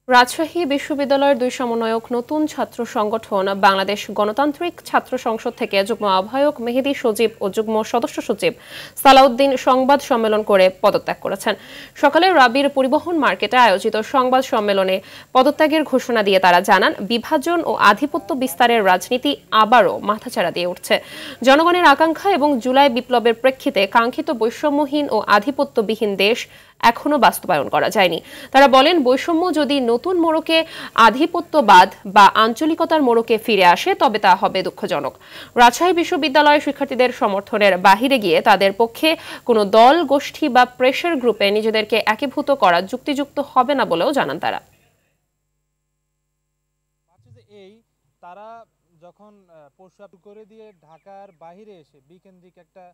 রাজশাহী বিশ্ববিদ্যালয়ের দুই সমন্বয়ক নতুন ছাত্র সংগঠন বাংলাদেশ গণতান্ত্রিক ছাত্র সংসদ থেকে যুগ্ম আহ্বায়ক মেহেদী সজীব ও যুগ্ম সদস্য সচিব সালাউদ্দিন সংবাদ সম্মেলন করে পদত্যাগ করেছেন। সকালে রাবির পরিবহন মার্কেটে আয়োজিত সংবাদ সম্মেলনে পদত্যাগের ঘোষণা দিয়ে তারা জানান, বিভাজন ও আধিপত্য বিস্তারের রাজনীতি আবারও মাথাচাড়া দিয়ে উঠছে। জনগণের আকাঙ্ক্ষা এবং জুলাই বিপ্লবের প্রেক্ষিতে কাঙ্ক্ষিত বৈষম্যহীন ও আধিপত্যবিহীন দেশ এখনো বাস্তবায়ন করা যায়নি। তারা বলেন, বৈষম্য যদি নতুন মোড়কে আধিপত্যবাদ বা আঞ্চলিকতার মোড়কে ফিরে আসে তবে তা হবে দুঃখজনক। রাজশাহী বিশ্ববিদ্যালয়ের শিক্ষার্থীদের সমর্থনের বাহিরে গিয়ে তাদের পক্ষে কোনো দল, গোষ্ঠী বা প্রেশার গ্রুপে নিজেদেরকে একীভূত করা যুক্তিযুক্ত হবে না বলেও জানান তারা। তারা যখন প্রস্রাব করে দিয়ে ঢাকার বাহিরে এসে বিকেন্দ্রিক একটা